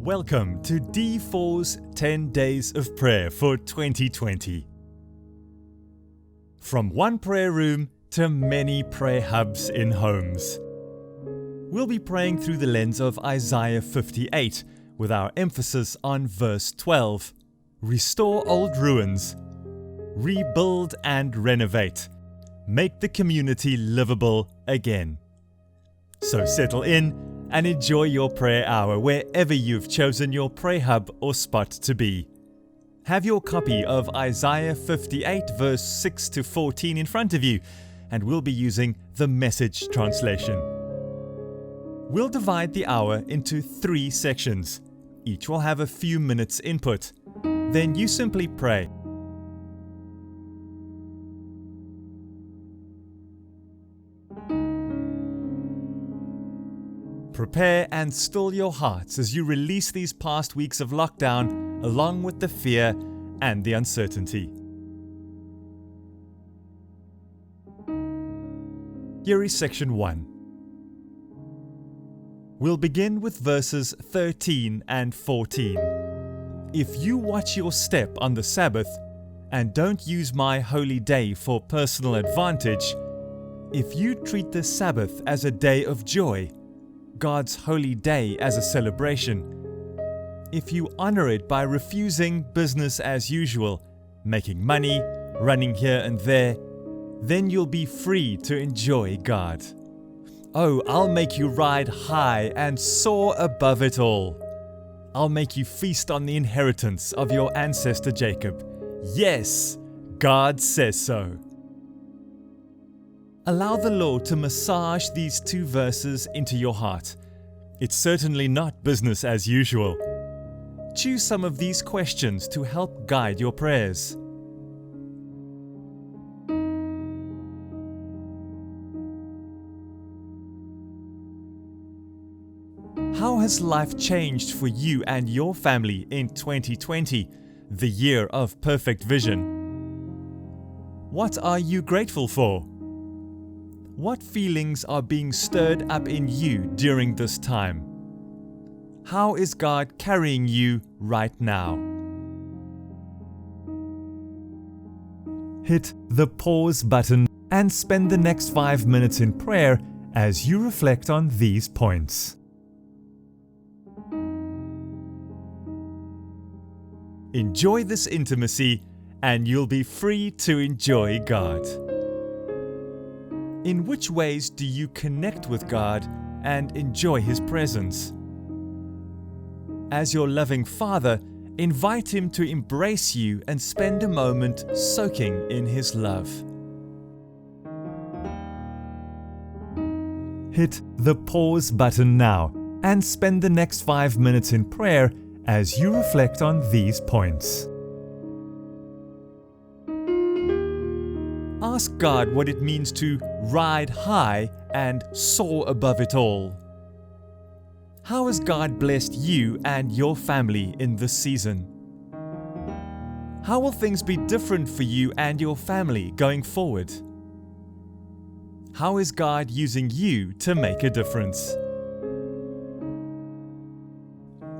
Welcome to D4's 10 Days of Prayer for 2020. From one prayer room to many prayer hubs in homes. We'll be praying through the lens of Isaiah 58 with our emphasis on verse 12. Restore old ruins, rebuild and renovate, make the community livable again. So settle in and enjoy your prayer hour wherever you've chosen your prayer hub or spot to be. Have your copy of Isaiah 58 verse 6 to 14 in front of you, and we'll be using the Message translation. We'll divide the hour into 3 sections. Each will have a few minutes input. Then you simply pray. Prepare and still your hearts as you release these past weeks of lockdown, along with the fear and the uncertainty. Here is section 1. We'll begin with verses 13 and 14. If you watch your step on the Sabbath and don't use my holy day for personal advantage, if you treat the Sabbath as a day of joy, God's holy day as a celebration, if you honor it by refusing business as usual, making money, running here and there, then you'll be free to enjoy God. Oh, I'll make you ride high and soar above it all. I'll make you feast on the inheritance of your ancestor Jacob. Yes, God says so. Allow the Lord to massage these 2 verses into your heart. It's certainly not business as usual. Choose some of these questions to help guide your prayers. How has life changed for you and your family in 2020, the year of perfect vision? What are you grateful for? What feelings are being stirred up in you during this time? How is God carrying you right now? Hit the pause button and spend the next 5 minutes in prayer as you reflect on these points. Enjoy this intimacy, and you'll be free to enjoy God. In which ways do you connect with God and enjoy His presence? As your loving Father, invite Him to embrace you and spend a moment soaking in His love. Hit the pause button now and spend the next 5 minutes in prayer as you reflect on these points. Ask God what it means to ride high and soar above it all. How has God blessed you and your family in this season? How will things be different for you and your family going forward? How is God using you to make a difference?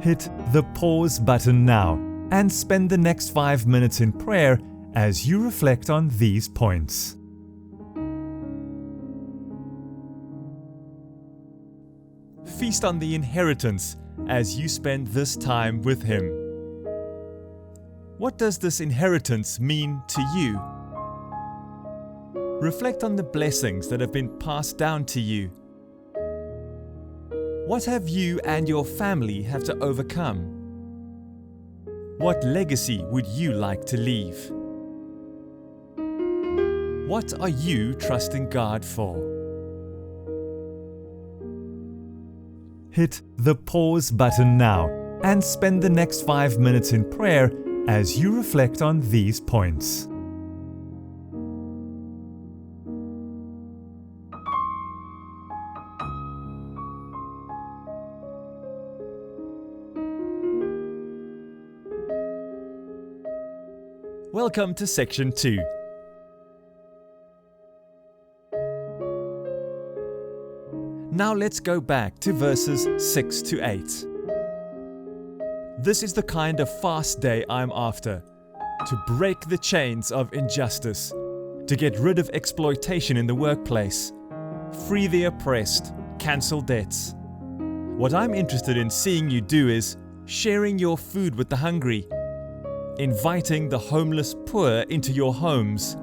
Hit the pause button now and spend the next 5 minutes in prayer as you reflect on these points. Feast on the inheritance as you spend this time with Him. What does this inheritance mean to you? Reflect on the blessings that have been passed down to you. What have you and your family have to overcome? What legacy would you like to leave? What are you trusting God for? Hit the pause button now and spend the next 5 minutes in prayer as you reflect on these points. Welcome to section 2. Now let's go back to verses 6 to 8. This is the kind of fast day I'm after. To break the chains of injustice. To get rid of exploitation in the workplace. Free the oppressed. Cancel debts. What I'm interested in seeing you do is sharing your food with the hungry. Inviting the homeless poor into your homes.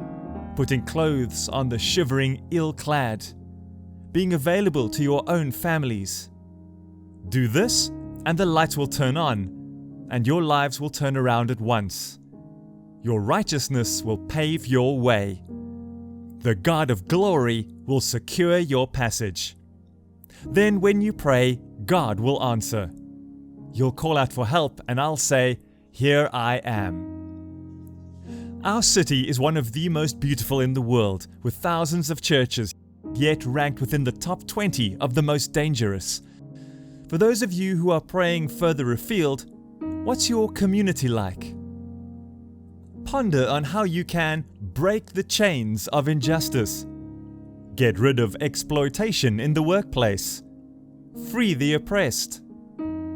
Putting clothes on the shivering ill-clad. Being available to your own families. Do this, and the lights will turn on, and your lives will turn around at once. Your righteousness will pave your way. The God of glory will secure your passage. Then when you pray, God will answer. You'll call out for help, and I'll say, "Here I am." Our city is one of the most beautiful in the world, with thousands of churches, yet ranked within the top 20 of the most dangerous. For those of you who are praying further afield, what's your community like? Ponder on how you can break the chains of injustice, get rid of exploitation in the workplace, free the oppressed,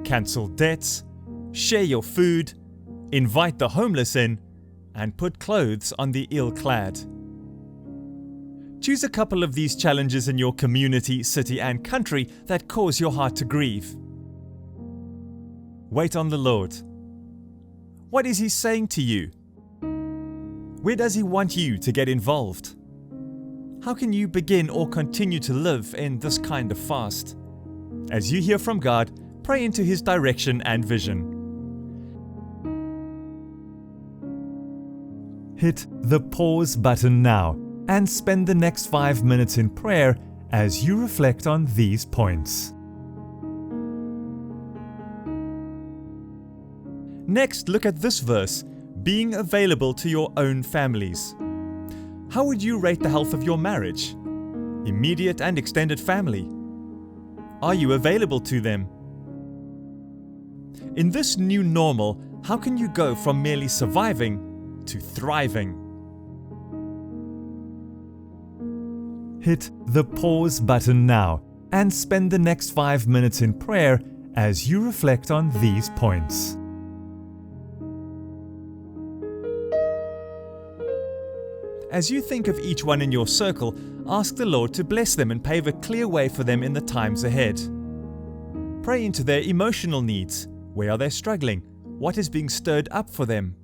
cancel debts, share your food, invite the homeless in, and put clothes on the ill-clad. Choose a couple of these challenges in your community, city, and country that cause your heart to grieve. Wait on the Lord. What is He saying to you? Where does He want you to get involved? How can you begin or continue to live in this kind of fast? As you hear from God, pray into His direction and vision. Hit the pause button now and spend the next 5 minutes in prayer as you reflect on these points. Next, look at this verse, being available to your own families. How would you rate the health of your marriage? Immediate and extended family? Are you available to them? In this new normal, how can you go from merely surviving to thriving? Hit the pause button now and spend the next 5 minutes in prayer as you reflect on these points. As you think of each one in your circle, ask the Lord to bless them and pave a clear way for them in the times ahead. Pray into their emotional needs. Where are they struggling? What is being stirred up for them?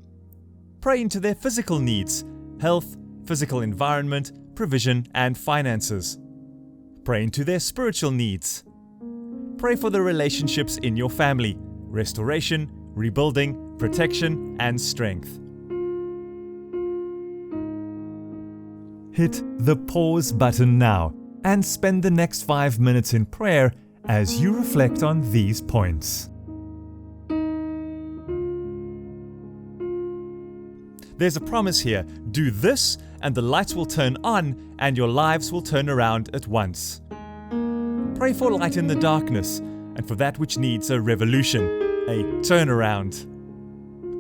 Pray into their physical needs, health, physical environment, provision, and finances. Pray into their spiritual needs. Pray for the relationships in your family, restoration, rebuilding, protection, and strength. Hit the pause button now and spend the next 5 minutes in prayer as you reflect on these points. There's a promise here. Do this and the lights will turn on and your lives will turn around at once. Pray for light in the darkness and for that which needs a revolution, a turnaround.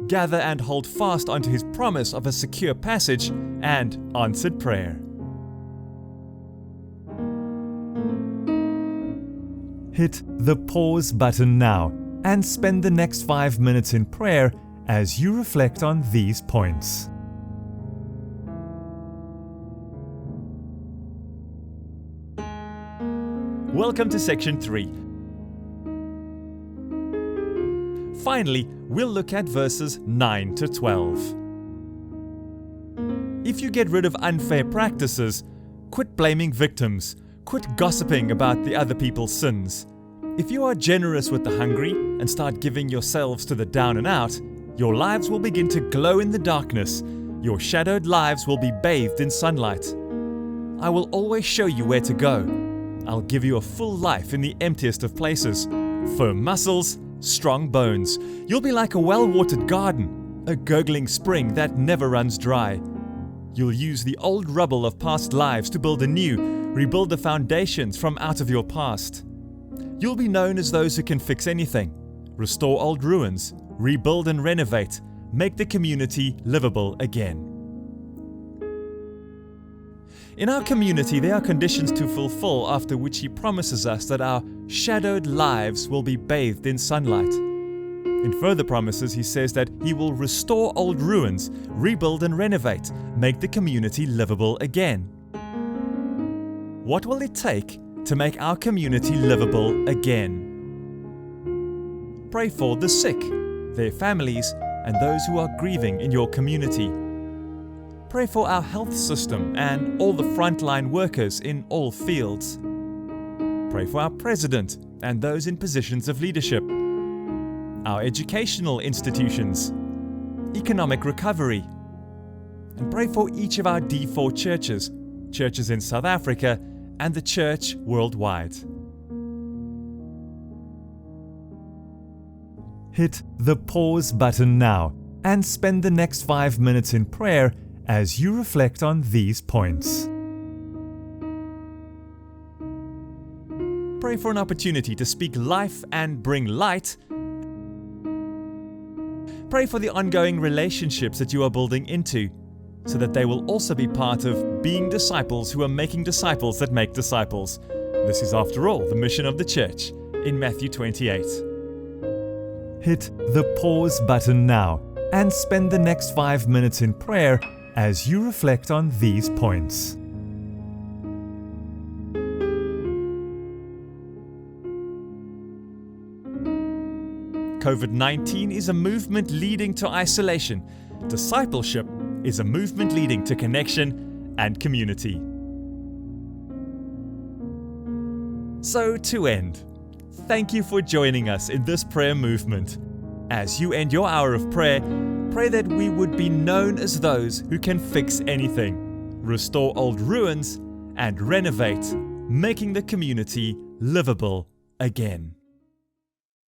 Gather and hold fast onto His promise of a secure passage and answered prayer. Hit the pause button now and spend the next 5 minutes in prayer as you reflect on these points. Welcome to section 3. Finally, we'll look at verses 9 to 12. If you get rid of unfair practices, quit blaming victims, quit gossiping about the other people's sins. If you are generous with the hungry and start giving yourselves to the down and out, your lives will begin to glow in the darkness. Your shadowed lives will be bathed in sunlight. I will always show you where to go. I'll give you a full life in the emptiest of places. Firm muscles, strong bones. You'll be like a well-watered garden, a gurgling spring that never runs dry. You'll use the old rubble of past lives to build anew, rebuild the foundations from out of your past. You'll be known as those who can fix anything, restore old ruins, rebuild and renovate, make the community livable again. In our community, there are conditions to fulfill after which He promises us that our shadowed lives will be bathed in sunlight. In further promises, he says that he will restore old ruins, rebuild and renovate, make the community livable again. What will it take to make our community livable again? Pray for the sick, their families, and those who are grieving in your community. Pray for our health system and all the frontline workers in all fields. Pray for our president and those in positions of leadership, our educational institutions, economic recovery, and pray for each of our D4 churches, churches in South Africa, and the church worldwide. Hit the pause button now and spend the next 5 minutes in prayer as you reflect on these points. Pray for an opportunity to speak life and bring light. Pray for the ongoing relationships that you are building into, so that they will also be part of being disciples who are making disciples that make disciples. This is, after all, the mission of the church in Matthew 28. Hit the pause button now and spend the next 5 minutes in prayer as you reflect on these points. COVID-19 is a movement leading to isolation. Discipleship is a movement leading to connection and community. So to end, thank you for joining us in this prayer movement. As you end your hour of prayer, pray that we would be known as those who can fix anything, restore old ruins, and renovate, making the community livable again.